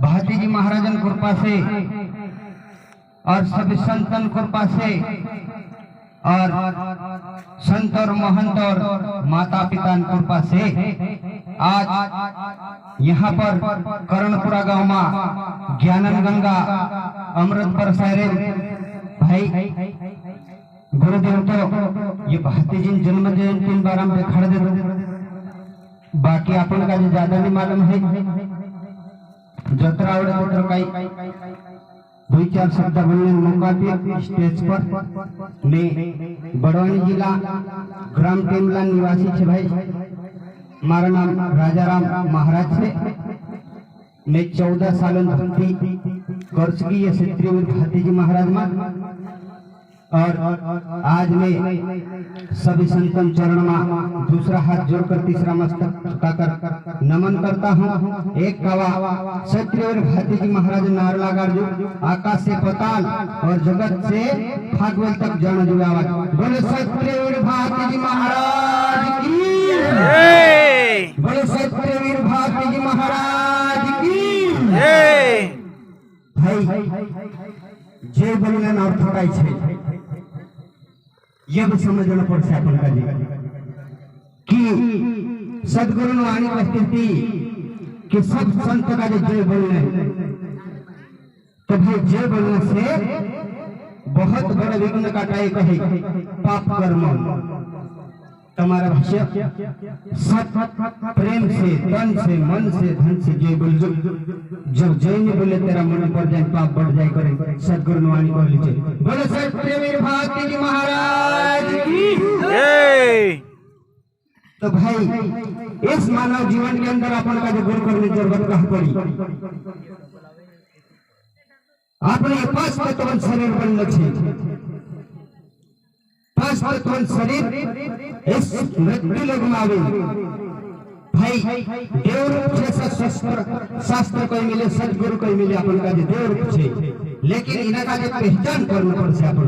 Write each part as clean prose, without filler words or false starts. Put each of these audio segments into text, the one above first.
भारती जी महाराजन कृपा से और सभी संतन कृपा से और संत और महंत और माता पिता कृपा से आज यहाँ पर कर्णपुरा गांव में ज्ञानन गंगा अमृत बरसारे भाई गुरुदेव तो ये भारती जी जन्म जयंती बार हम खड़े दे बाकी अपन का जो ज्यादा नहीं मालूम है जतरा उड़े काही दो चार शब्द बोलने मौका दिया स्टेज पर मैं बड़वानी जिला ग्राम टेमला निवासी छे भाई मारा नाम राजाराम महाराज से मैं 14 साल भक्ति कर चुकी है क्षेत्रीय भारती जी महाराज में और आज मैं सभी संतन चरण में दूसरा हाथ जोड़कर तीसरा मस्तक झुकाकर नमन करता हूँ। एक कवा क्षत्रिय भारती जी महाराज नारलागार जो आकाश से पताल और जगत से भागवल तक जन जुड़ा बोले क्षत्रिय भारती जी महाराज की बोले क्षत्रिय भारती जी महाराज की भाई जे बोलने और थोड़ा छे ये भी समझना पड़ता है अपन का जी कि सदगुरु वाणी स्थिति कि सब संत का जो जय बोलने तो भाई जय बोलने से बहुत बड़े विघ्न का टाई कहे पाप कर्म तुम्हारा भाष्य सत प्रेम से तन से मन से धन से जय बोल जब जय नहीं बोले तेरा मन पर जाए पाप बढ़ जाए करे सदगुरु वाणी बोल लीजिए बोले सत्य भारती जी महाराज की जय। तो भाई इस मानव जीवन के अंदर अपन का जो गुरु करने की जरूरत कहाँ पड़ी आपने ये 5 तत्व शरीर बनने छे 5 तत्व शरीर इस मृत्यु लोग में आवे भाई देवरूप जैसा शास्त्र कोई मिले सदगुरु कोई मिले अपन का जो देवरूप छे लेकिन इनका का जो पहचान करना पड़े अपन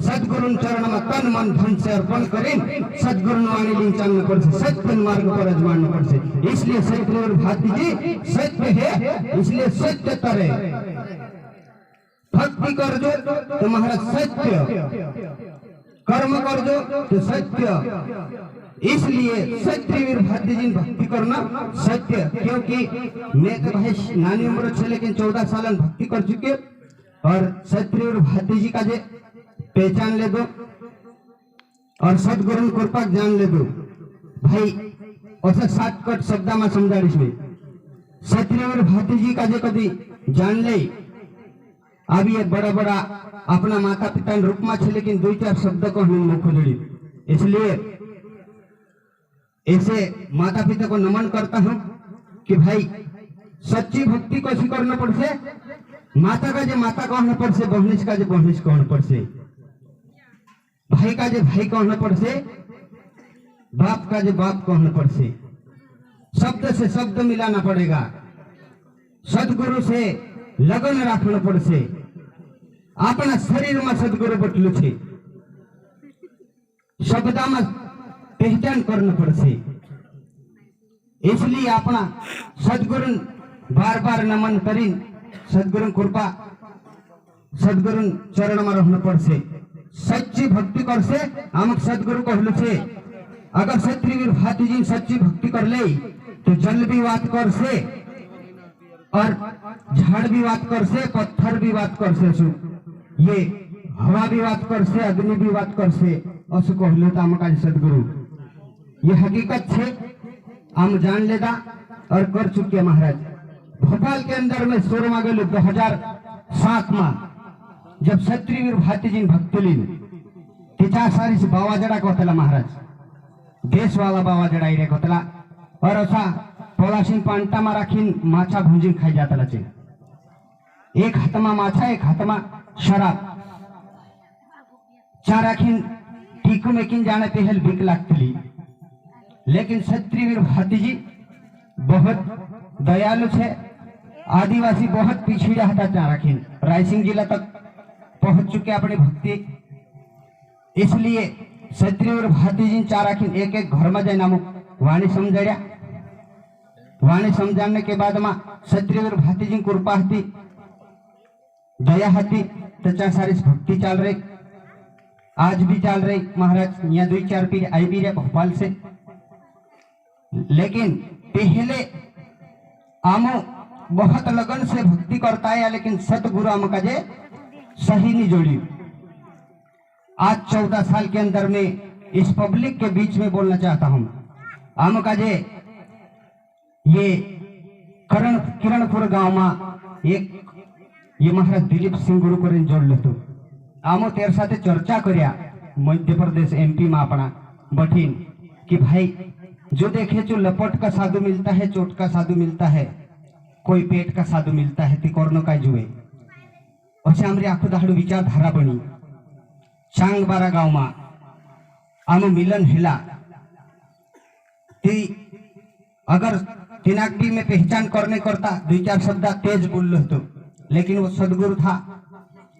सदगुरु चरण में तन मन धन से अर्पण करें सदगुरु वाणी लिंग चलना पड़े सत्य मार्ग पर अजमाना पड़े इसलिए सत्य और भारती जी सत्य है इसलिए सत्य करे भक्ति कर दो तुम्हारा सत्य कर्म कर दो तो सत्य इसलिए सत्य भारती जी भक्ति करना सत्य क्योंकि मैं तो भाई नानी उम्र से लेकिन 14 साल भक्ति कर चुके और सत्य भारती जी का जे पहचान ले दो और सदगुरु कृपा जान ले दो भाई ऐसा 7 शब्द में समझा इसमें सत्य भारती जी का जे कभी जान ले अब ये बड़ा बड़ा अपना माता पिता रूप में छे लेकिन 2-4 शब्द को हम मुख जोड़ी इसलिए ऐसे माता पिता को नमन करता हूँ कि भाई सच्ची भक्ति को करना पड़से माता का जो माता कहना पड़से बहनिश का जो बहनिश कहना पड़से भाई का जो भाई कहना पड़से बाप का जो बाप कहना पड़से शब्द से शब्द मिलाना पड़ेगा सदगुरु से लगन रखना पड़से अपना शरीर में सदगुरु बटलू छे शब्द में पहचान करना पड़से इसलिए अपना सदगुरु बार बार नमन करी सदगुरु कृपा सदगुरु चरण में रहना पड़से सच्ची भक्ति कर से आमक सदगुरु कहलू छे अगर सत्य भारती जी सच्ची भक्ति कर ले तो जल भी बात कर से और झाड़ भी बात कर से पत्थर भी बात कर से ये हवा भी बात कर से अग्नि भी बात कर से असु कहलू तो आमका सदगुरु ये हकीकत छे हम जान लेदा और कर चुके महाराज भोपाल के अंदर में शोर में गए 2007 में जब सत्य भारती जी भक्ति लीन 50 सारी से बाबा जड़ा कहला महाराज देश वाला बाबा जड़ा रे कहला और ऐसा पॉलासिन पांटा में राखी माछा भूंजी खाई जाता लचे एक हाथ में माछा एक हाथ में शराब चार राखी टीकू में किन जाने पहल बिक लागती लेकिन सत्य भारती जी बहुत दयालु छे आदिवासी बहुत पिछड़ा था चार राखी रायसिंह जिला तक पहुंच चुके अपनी भक्ति इसलिए सत्य भारती जी चार राखी एक एक घर में जाए नाम वाणी समझाया वाणी समझाने के बाद में क्षत्रिय भातीजी कृपा थी, दया थी, तो सारी भक्ति चल रही, आज भी चल रही। महाराज यहाँ 2-4 पीढ़ी आई भी रहे भोपाल से, लेकिन पहले आमो बहुत लगन से भक्ति करता है, लेकिन सतगुरु आम का जे सही नहीं जोड़ी। आज 14 साल के अंदर में इस पब्लिक के बीच में बोलना चाहता हूं, आम का जे ये किरणपुर गांव में एक ये महाराज दिलीप सिंह गुरु को जोड़ ले। तो आमो तेरे साथ चर्चा करिया मध्य प्रदेश MP में अपना बठीन कि भाई जो देखे जो लपट का साधु मिलता है, चोट का साधु मिलता है, कोई पेट का साधु मिलता है, तिकोर्नो का जुए अच्छे हमारी आखो दाड़ू विचारधारा बनी। चांगबारा गांव में आम मिलन हिला अगर तिनाकटी में पहचान करने करता 2-4 शब्द तेज बोल लो तो, लेकिन वो सदगुरु था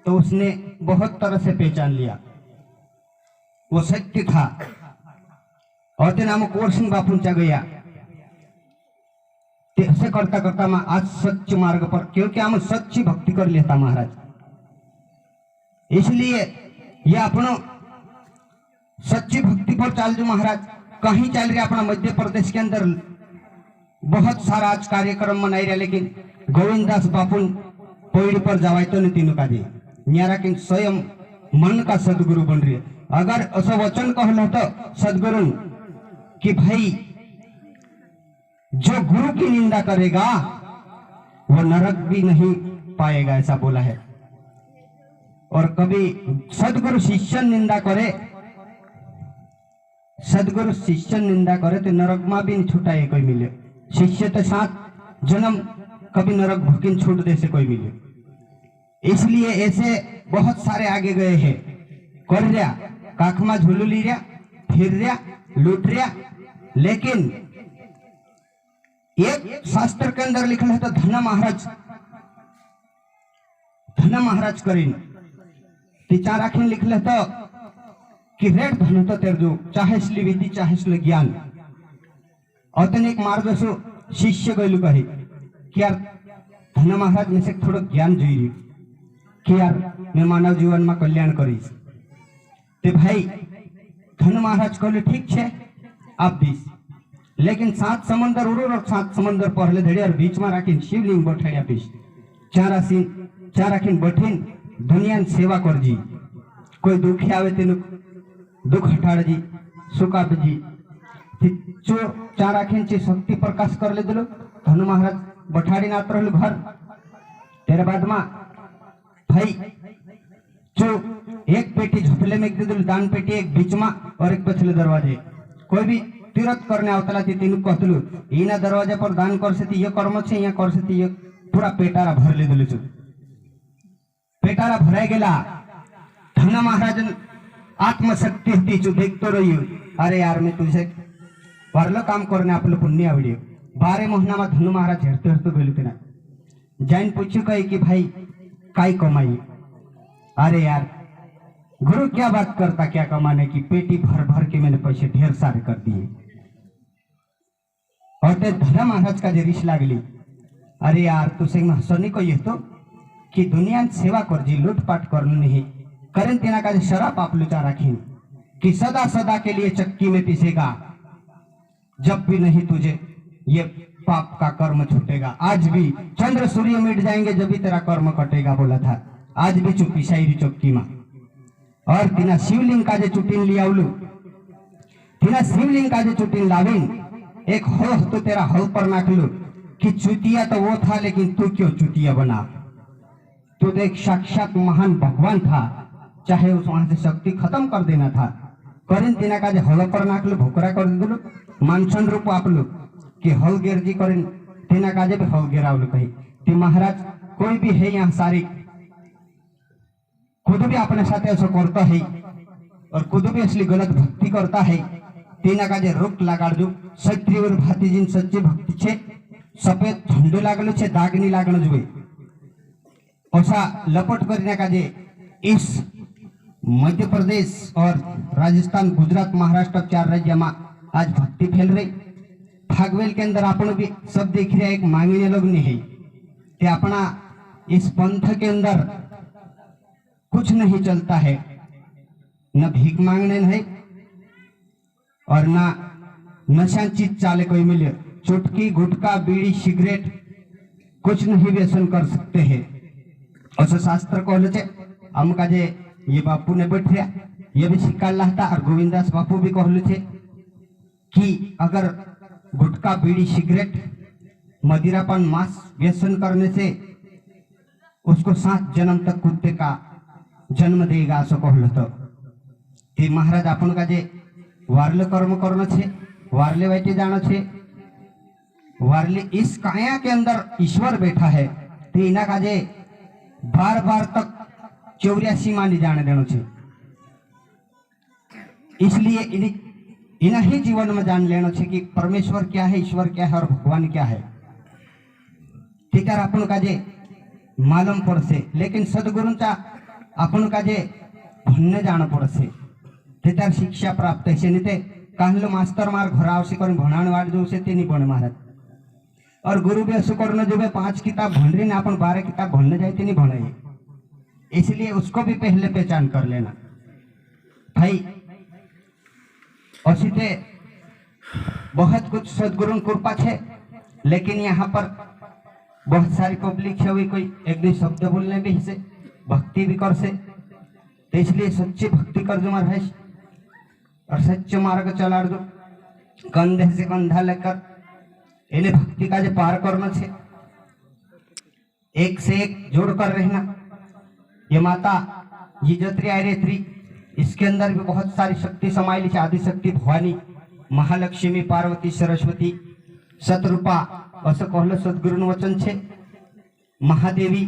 तो उसने बहुत तरह से पहचान लिया, वो सत्य था। और तेना हम कोर सिंह बापू चा गया, ऐसे करता करता मैं आज सच्चे मार्ग पर, क्योंकि हम सच्ची भक्ति कर लेता महाराज। इसलिए ये अपनो सच्ची भक्ति पर चल जो महाराज। कहीं चल रहे अपना मध्य प्रदेश के अंदर बहुत सारा आज कार्यक्रम मनाई रहा, लेकिन गोविंदास बापू पौड़ी पर जावाई तो नहीं तीनों का जी न्यारा कि स्वयं मन का सदगुरु बन रही है। अगर ऐसा वचन कहना तो सदगुरु कि भाई जो गुरु की निंदा करेगा वो नरक भी नहीं पाएगा, ऐसा बोला है। और कभी सदगुरु शिष्य निंदा करे, सदगुरु शिष्य निंदा करे तो नरक में भी नहीं छुटाए कोई मिले। शिष्य के साथ जन्म कभी नरक भूकिन छूट दे से कोई मिले। इसलिए ऐसे बहुत सारे आगे गए हैं, कर रहा काखमा झूलू ली रहा, फिर रहा, लूट रहा, लेकिन एक शास्त्र के अंदर लिखा है तो धन महाराज करीन तीचार आखिन लिख ले तो कि रेट धन तो तेर जो चाहे इसलिए विधि चाहे इसलिए ज्ञान। और तेने एक मार्ग से शिष्य गयलू कहे कि यार धन महाराज में से थोड़ा ज्ञान जोई कि यार मैं मानव जीवन में कल्याण करीश। ते भाई धन महाराज कहले ठीक है आप दीस, लेकिन 7 समंदर उड़ो और 7 समंदर पहले धड़े और बीच में राखी शिवलिंग बैठाया पीस चार राखी बैठीन दुनिया सेवा कर जी। कोई दुखी आवे तेनु दुख हटाड़ जी, सुख आप जी। जो 4 राखी शक्ति प्रकाश कर ले दिलो, धन महाराज बैठाड़ी नात रहलु घर। तेरे बाद में भाई जो एक पेटी झोपले में दे दिलो, दान पेटी एक बीच में और एक पछले दरवाजे। कोई भी तीर्थ करने आवतला थी तीन कहतलु इना दरवाजा पर दान कर से ये कर्म छे, यहाँ कर से ये पूरा पेटारा भर ले दिलो। पेटारा भराई गेला। धन महाराज आत्मशक्ति थी जो देखते रही, अरे यार मैं तुझे परलो काम करने आप लोग पुण्य आवड़ियो। 12 महीना में धन महाराज हेरते हेरते बोले थे ना, जैन पूछू कही कि भाई काय कमाई। अरे यार गुरु क्या बात करता, क्या कमाने की, पेटी भर भर के मैंने पैसे ढेर सारे कर दिए। और ते धन महाराज का रिश लागली, अरे यार तुझे हसनी को ये तो कि दुनिया सेवा कर जी, लूटपाट कर नहीं करें तेना का शराब आप लुचा रखी कि सदा सदा के लिए चक्की में पीसेगा, जब भी नहीं तुझे ये पाप का कर्म छूटेगा। आज भी चंद्र सूर्य मिट जाएंगे जब भी तेरा कर्म कटेगा, बोला था। आज भी चुपी शायरी चौकी में। और तिना शिवलिंग का जो चुटिन लिया उलू, तिना शिवलिंग का जो चुटिन लाविन एक हो तो तेरा हल पर नाखलू कि चुतिया तो वो था, लेकिन तू क्यों चुतिया बना। तू तो एक साक्षात महान भगवान था, चाहे उस वहां से शक्ति खत्म कर देना था। करें तिना का जो हल पर नाखलू भोकरा कर दिलू, मानसन रूप आप लोग कि हल गेर जी करें तिना का जो हल गेरावलू कही कि महाराज कोई भी है यहाँ सारी खुद भी अपने साथ ऐसा करता है और खुद भी असली गलत भक्ति करता है। तीना का जे रोक लगाड़ जो क्षत्रिय और भातीजी सच्ची भक्ति छे, सफेद झंडो लागलो छे, दाग नहीं लागनो जुए। ऐसा लपट करने का जे इस मध्य प्रदेश और राजस्थान, गुजरात, महाराष्ट्र 4 राज्य में आज भक्ति फैल रही। थागवेल के अंदर अपन भी सब देख रहे एक मांगने लोग नहीं है कि अपना इस पंथ के अंदर कुछ नहीं चलता है, न भीख मांगने नहीं और ना नशा चीज चाले कोई मिले, चुटकी गुटका बीड़ी सिगरेट कुछ नहीं व्यसन कर सकते हैं। ऐसा शास्त्र कहले छे हमका जे ये बापू ने बैठिया ये भी सिक्का था और गोविंदास बापू भी कहले छे कि अगर गुटका बीड़ी सिगरेट मदिरापान मांस व्यसन करने से उसको 7 जन्म तक कुत्ते का जन्म देगा ऐसा कहले तो कि महाराज अपन का जे वारले कर्म करना छे वारले बैठे जाना छे वारले इस काया के अंदर ईश्वर बैठा है तो इना का जे बार बार तक 84 मानी जाने देना छे, इसलिए इन्हें ही जीवन में जान लेना छे कि परमेश्वर क्या है, ईश्वर क्या है और भगवान क्या है। ठीक है अपन का जे मालूम पड़से, लेकिन सदगुरुचा अपन का जे भन्ने जाना पड़से त्यार शिक्षा प्राप्त है नहीं ते कहलो मास्तर मार घर आवश्य कर भणाण वाट जो से ते नहीं बने महाराज। और गुरु भी ऐसा करना जो 5 किताब भण रही ना अपन 12 किताब भणने जाए नहीं भणाए, इसलिए उसको भी पहले पहचान कर लेना भाई। औसीते बहुत कुछ सदगुरु कृपा है, लेकिन यहाँ पर बहुत सारी पब्लिक है हुई कोई एक दो शब्द बोलने भी से भक्ति भी कर से, तो इसलिए सच्ची भक्ति कर जो महाराज और सच्चे मार्ग चला दो, कंधे से कंधा लेकर इन्हें भक्ति का जो पार करना छे, एक से एक जोड़ कर रहना। ये माता जिजत्री आयरेत्री इसके अंदर भी बहुत सारी शक्ति समायली है, आदि शक्ति भवानी महालक्ष्मी पार्वती सरस्वती शतरूपा ऐसा कहलो सदगुरु वचन छे। महादेवी